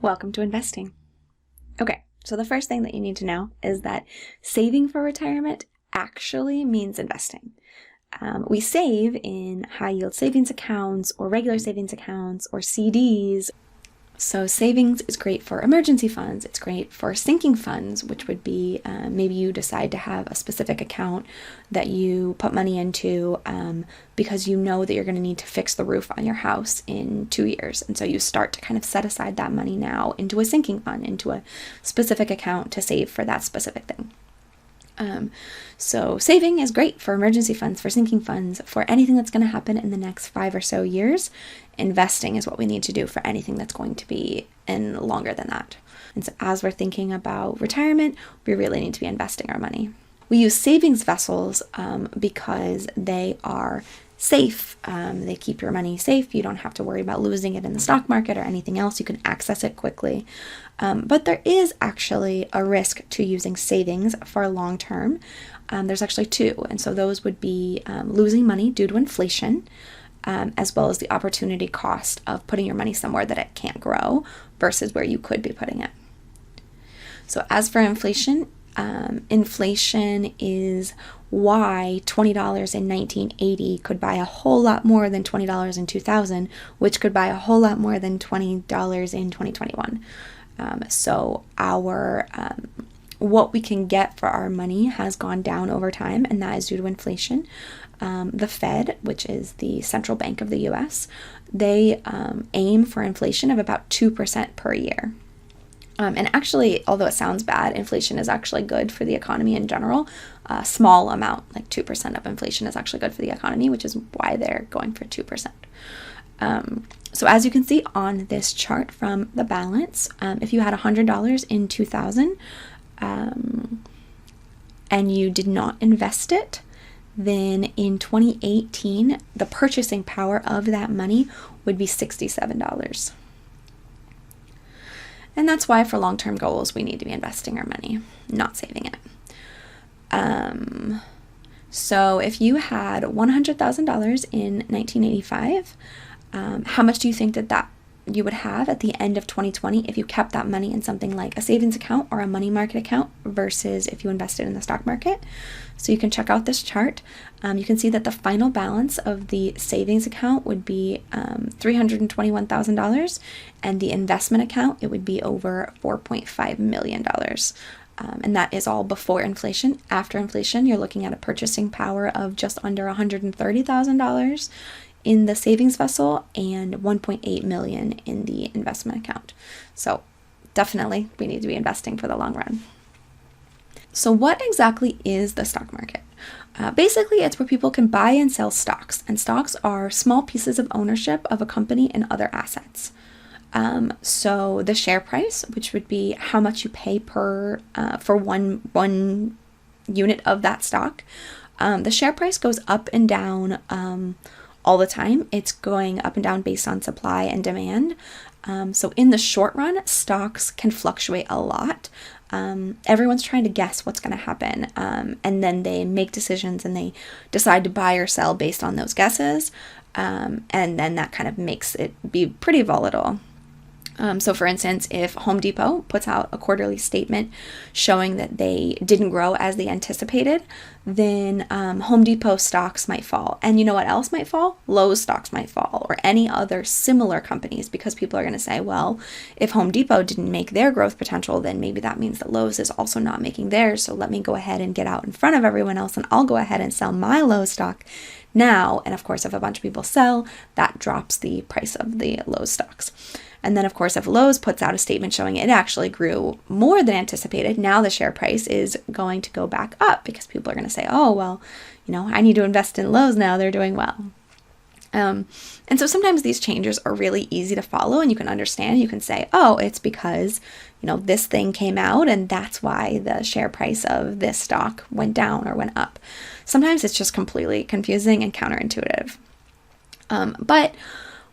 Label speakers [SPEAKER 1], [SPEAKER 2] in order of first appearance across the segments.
[SPEAKER 1] Welcome to investing. Okay, so the first thing that you need to know is that saving for retirement actually means investing. We save in high yield savings accounts or regular savings accounts or CDs. So savings is great for emergency funds. It's great for sinking funds, which would be maybe you decide to have a specific account that you put money into because you know that you're going to need to fix the roof on your house in 2 years. And so you start to kind of set aside that money now into a sinking fund, into a specific account to save for that specific thing. So saving is great for emergency funds, for sinking funds, for anything that's going to happen in the next 5 or so years. Investing is what we need to do for anything that's going to be in longer than that. And so as we're thinking about retirement, we really need to be investing our money. We use savings vessels because they are safe. They keep your money safe. You don't have to worry about losing it in the stock market or anything else. You can access it quickly. But there is actually a risk to using savings for long term. There's actually two. And so those would be losing money due to inflation, as well as the opportunity cost of putting your money somewhere that it can't grow versus where you could be putting it. So as for inflation, inflation is why $20 in 1980 could buy a whole lot more than $20 in 2000, which could buy a whole lot more than $20 in 2021. So our what we can get for our money has gone down over time, and that is due to inflation. The Fed, which is the central bank of the US, they aim for inflation of about 2% per year. And actually, although it sounds bad, inflation is actually good for the economy in general. A small amount, like 2% of inflation, is actually good for the economy, which is why they're going for 2%. So as you can see on this chart from the balance, if you had $100 in 2000 and you did not invest it, then in 2018, the purchasing power of that money would be $67. And that's why for long-term goals, we need to be investing our money, not saving it. So if you had $100,000 in 1985, how much do you think that you would have at the end of 2020 if you kept that money in something like a savings account or a money market account versus if you invested in the stock market? So you can check out this chart. You can see that the final balance of the savings account would be $321,000, and the investment account, it would be over $4.5 million. And that is all before inflation. After inflation, you're looking at a purchasing power of just under $130,000 in the savings vessel and $1.8 million in the investment account. So definitely we need to be investing for the long run. So what exactly is the stock market? Basically, it's where people can buy and sell stocks, and stocks are small pieces of ownership of a company and other assets. So the share price, which would be how much you pay for one unit of that stock, the share price goes up and down all the time. It's going up and down based on supply and demand. So in the short run, stocks can fluctuate a lot. Everyone's trying to guess what's going to happen, and then they make decisions and they decide to buy or sell based on those guesses, and then that kind of makes it be pretty volatile. So for instance, if Home Depot puts out a quarterly statement showing that they didn't grow as they anticipated, then Home Depot stocks might fall. And you know what else might fall? Lowe's stocks might fall, or any other similar companies, because people are going to say, well, if Home Depot didn't make their growth potential, then maybe that means that Lowe's is also not making theirs. So let me go ahead and get out in front of everyone else, and I'll go ahead and sell my Lowe's stock now. And of course, if a bunch of people sell, that drops the price of the Lowe's stocks. And then, of course, if Lowe's puts out a statement showing it actually grew more than anticipated, now the share price is going to go back up because people are going to say, oh, well, I need to invest in Lowe's now. They're doing well. And so sometimes these changes are really easy to follow, and you can understand. You can say, oh, it's because, this thing came out and that's why the share price of this stock went down or went up. Sometimes it's just completely confusing and counterintuitive. But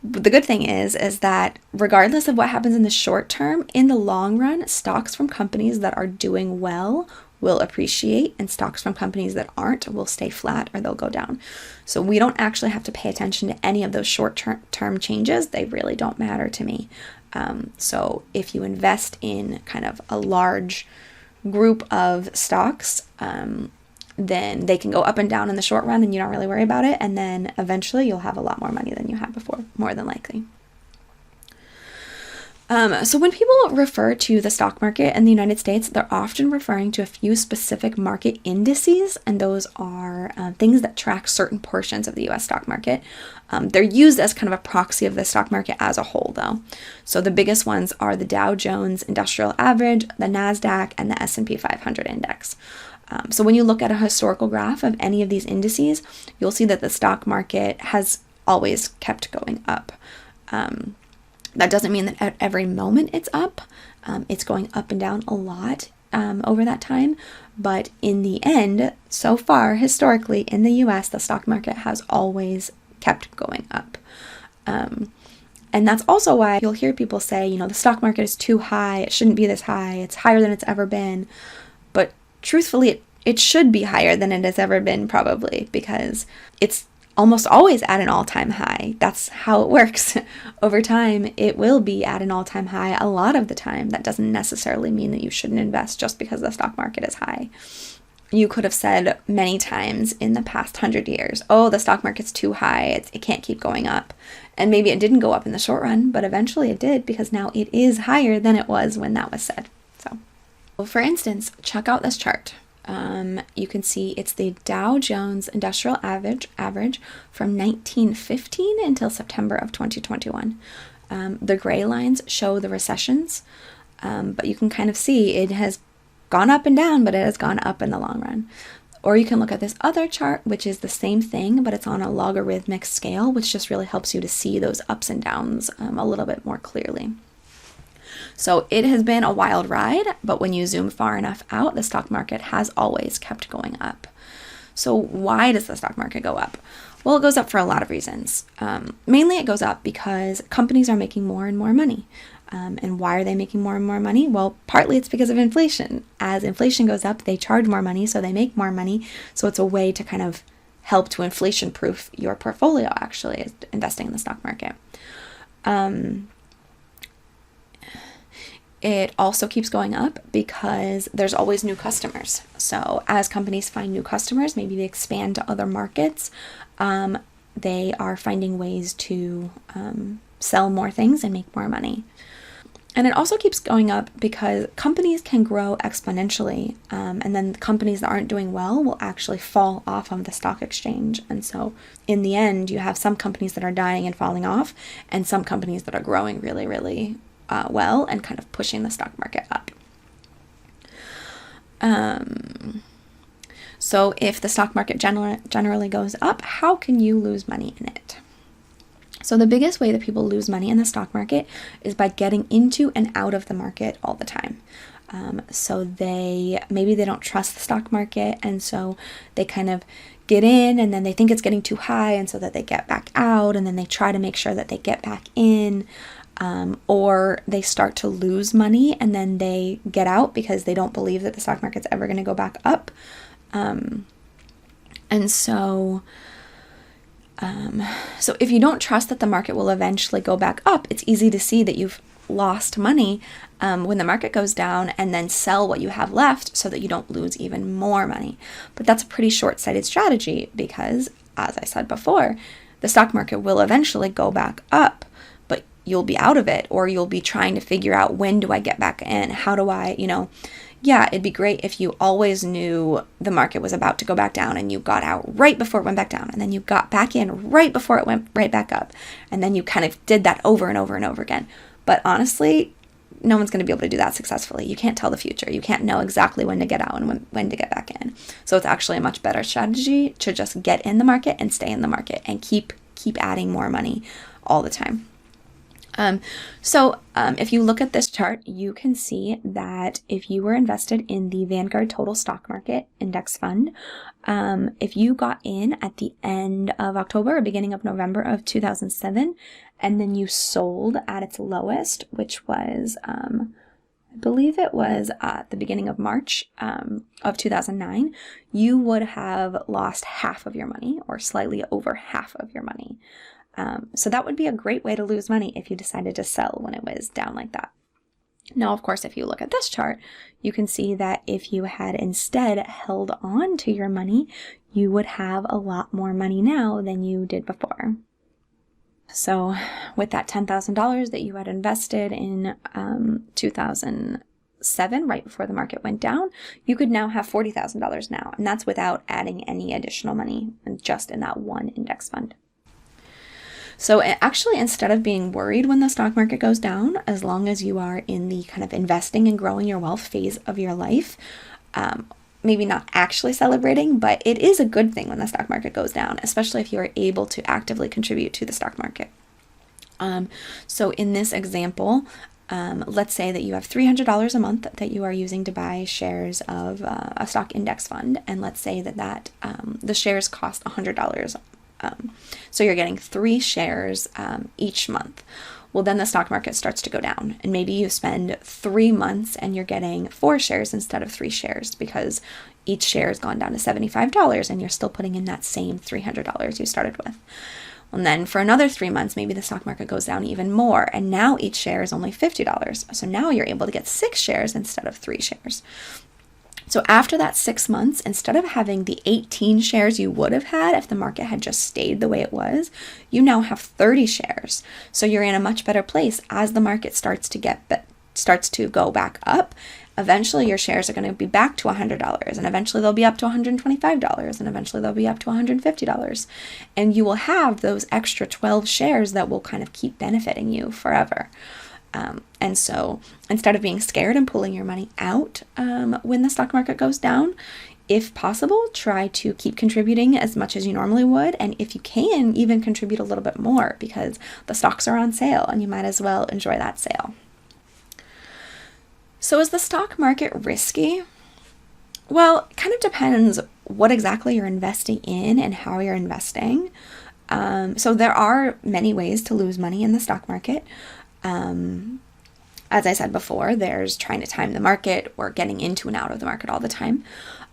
[SPEAKER 1] the good thing is that regardless of what happens in the short term, in the long run, stocks from companies that are doing well will appreciate, and stocks from companies that aren't will stay flat or they'll go down. So we don't actually have to pay attention to any of those short-term changes. They really don't matter to me. So if you invest in kind of a large group of stocks, then they can go up and down in the short run and you don't really worry about it. And then eventually you'll have a lot more money than you had before, more than likely. So when people refer to the stock market in the United States, they're often referring to a few specific market indices, and those are things that track certain portions of the US stock market. They're used as kind of a proxy of the stock market as a whole, though. So the biggest ones are the Dow Jones Industrial Average, the NASDAQ, and the S&P 500 index. So when you look at a historical graph of any of these indices, you'll see that the stock market has always kept going up. That doesn't mean that at every moment it's up. It's going up and down a lot over that time. But in the end, so far, historically, in the US, the stock market has always kept going up. And that's also why you'll hear people say, the stock market is too high. It shouldn't be this high. It's higher than it's ever been. But truthfully, it should be higher than it has ever been, probably, because it's almost always at an all-time high. That's how it works. Over time, it will be at an all-time high a lot of the time. That doesn't necessarily mean that you shouldn't invest just because the stock market is high. You could have said many times in the past 100 years, oh, the stock market's too high, it can't keep going up. And maybe it didn't go up in the short run, but eventually it did, because now it is higher than it was when that was said. So, for instance, check out this chart. You can see it's the Dow Jones Industrial Average from 1915 until September of 2021. The gray lines show the recessions, but you can kind of see it has gone up and down, but it has gone up in the long run. Or you can look at this other chart, which is the same thing, but it's on a logarithmic scale, which just really helps you to see those ups and downs a little bit more clearly. So it has been a wild ride, but when you zoom far enough out, the stock market has always kept going up. So why does the stock market go up? Well, it goes up for a lot of reasons. Mainly it goes up because companies are making more and more money. And why are they making more and more money? Well, partly it's because of inflation. As inflation goes up, they charge more money, so they make more money. So it's a way to kind of help to inflation-proof your portfolio, actually, investing in the stock market. It also keeps going up because there's always new customers. So as companies find new customers, maybe they expand to other markets, they are finding ways to sell more things and make more money. And it also keeps going up because companies can grow exponentially, and then the companies that aren't doing well will actually fall off of the stock exchange. And so in the end, you have some companies that are dying and falling off, and some companies that are growing really, really well and kind of pushing the stock market up. So if the stock market generally goes up, how can you lose money in it? So the biggest way that people lose money in the stock market is by getting into and out of the market all the time. So maybe they don't trust the stock market, and so they kind of get in and then they think it's getting too high, and so that they get back out, and then they try to make sure that they get back in. Or they start to lose money and then they get out because they don't believe that the stock market's ever going to go back up. So if you don't trust that the market will eventually go back up, it's easy to see that you've lost money when the market goes down, and then sell what you have left so that you don't lose even more money. But that's a pretty short-sighted strategy because, as I said before, the stock market will eventually go back up. You'll be out of it, or you'll be trying to figure out, when do I get back in? How do I, yeah, it'd be great if you always knew the market was about to go back down and you got out right before it went back down, and then you got back in right before it went right back up. And then you kind of did that over and over and over again. But honestly, no one's going to be able to do that successfully. You can't tell the future. You can't know exactly when to get out and when to get back in. So it's actually a much better strategy to just get in the market and stay in the market and keep adding more money all the time. If you look at this chart, you can see that if you were invested in the Vanguard Total Stock Market Index Fund, if you got in at the end of October or beginning of November of 2007, and then you sold at its lowest, which was, I believe it was at the beginning of March of 2009, you would have lost half of your money, or slightly over half of your money. So that would be a great way to lose money if you decided to sell when it was down like that. Now, of course, if you look at this chart, you can see that if you had instead held on to your money, you would have a lot more money now than you did before. So with that $10,000 that you had invested in 2007, right before the market went down, you could now have $40,000 now. And that's without adding any additional money, and just in that one index fund. So actually, instead of being worried when the stock market goes down, as long as you are in the kind of investing and growing your wealth phase of your life, maybe not actually celebrating, but it is a good thing when the stock market goes down, especially if you are able to actively contribute to the stock market. So in this example, let's say that you have $300 a month that you are using to buy shares of a stock index fund, and let's say that the shares cost $100. So you're getting 3 shares each month. Well, then the stock market starts to go down, and maybe you spend 3 months and you're getting 4 shares instead of 3 shares because each share has gone down to $75 and you're still putting in that same $300 you started with. And then for another 3 months, maybe the stock market goes down even more, and now each share is only $50. So now you're able to get 6 shares instead of 3 shares. So after that 6 months, instead of having the 18 shares you would have had if the market had just stayed the way it was, you now have 30 shares. So you're in a much better place as the market starts to go back up. Eventually your shares are going to be back to $100, and eventually they'll be up to $125, and eventually they'll be up to $150. And you will have those extra 12 shares that will kind of keep benefiting you forever. And so instead of being scared and pulling your money out when the stock market goes down, if possible, try to keep contributing as much as you normally would. And if you can, even contribute a little bit more because the stocks are on sale and you might as well enjoy that sale. So is the stock market risky? Well, it kind of depends what exactly you're investing in and how you're investing. So there are many ways to lose money in the stock market. As I said before, there's trying to time the market or getting into and out of the market all the time.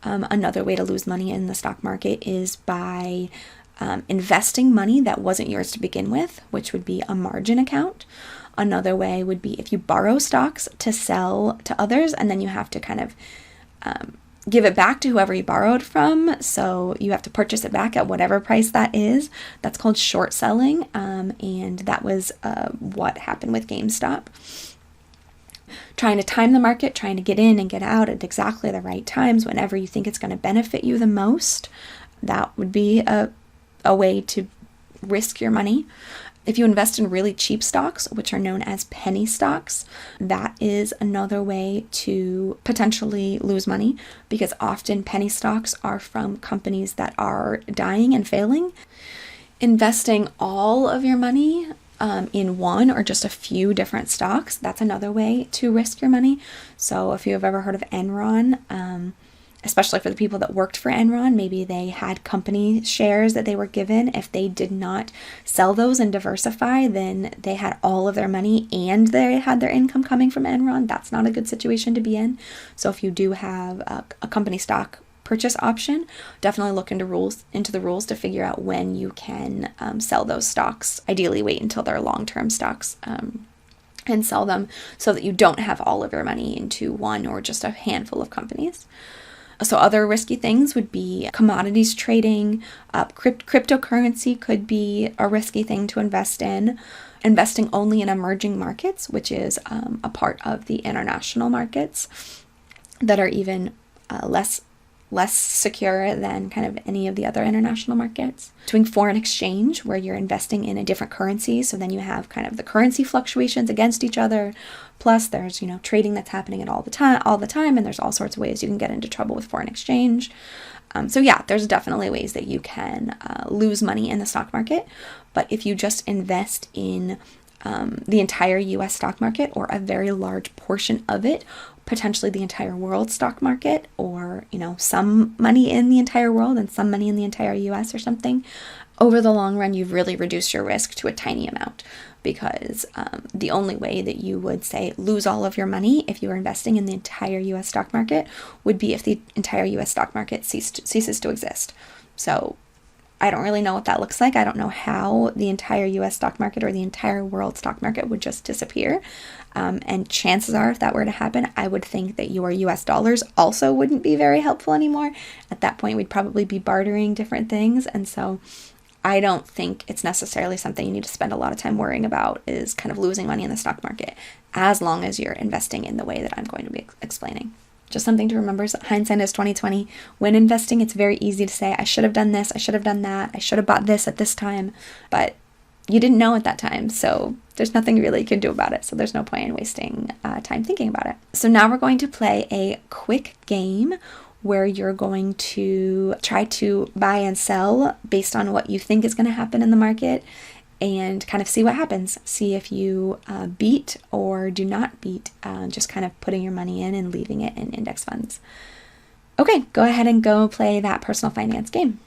[SPEAKER 1] Another way to lose money in the stock market is by investing money that wasn't yours to begin with, which would be a margin account. Another way would be if you borrow stocks to sell to others, and then you have to kind of give it back to whoever you borrowed from. So you have to purchase it back at whatever price that is. That's called short selling. And that was what happened with GameStop. Trying to time the market, trying to get in and get out at exactly the right times whenever you think it's going to benefit you the most. That would be a way to risk your money. If you invest in really cheap stocks, which are known as penny stocks, that is another way to potentially lose money because often penny stocks are from companies that are dying and failing. Investing all of your money in one or just a few different stocks, that's another way to risk your money. So if you have ever heard of Enron, especially for the people that worked for Enron, maybe they had company shares that they were given. If they did not sell those and diversify, then they had all of their money and they had their income coming from Enron. That's not a good situation to be in. So if you do have a company stock purchase option, definitely look into the rules to figure out when you can sell those stocks. Ideally, wait until they're long-term stocks and sell them so that you don't have all of your money into one or just a handful of companies. So other risky things would be commodities trading. Cryptocurrency could be a risky thing to invest in. Investing only in emerging markets, which is a part of the international markets that are even less secure than kind of any of the other international markets. Doing foreign exchange, where you're investing in a different currency, so then you have kind of the currency fluctuations against each other. Plus there's, trading that's happening at all the time, and there's all sorts of ways you can get into trouble with foreign exchange. So yeah, there's definitely ways that you can lose money in the stock market. But if you just invest in the entire US stock market or a very large portion of it, potentially the entire world stock market, or some money in the entire world and some money in the entire US or something, over the long run you've really reduced your risk to a tiny amount, because the only way that you would say lose all of your money if you were investing in the entire US stock market would be if the entire US stock market ceases to exist. So I don't really know what that looks like. I don't know how the entire US stock market or the entire world stock market would just disappear. And chances are, if that were to happen, I would think that your US dollars also wouldn't be very helpful anymore. At that point, we'd probably be bartering different things. And so I don't think it's necessarily something you need to spend a lot of time worrying about, is kind of losing money in the stock market, as long as you're investing in the way that I'm going to be explaining. Just something to remember is that hindsight is 2020. When investing, it's very easy to say, I should have done this, I should have done that, I should have bought this at this time, but you didn't know at that time, so there's nothing really you can do about it, so there's no point in wasting time thinking about it. So now we're going to play a quick game where you're going to try to buy and sell based on what you think is going to happen in the market, and kind of see what happens. See if you beat or do not beat, just kind of putting your money in and leaving it in index funds. Okay, go ahead and go play that personal finance game.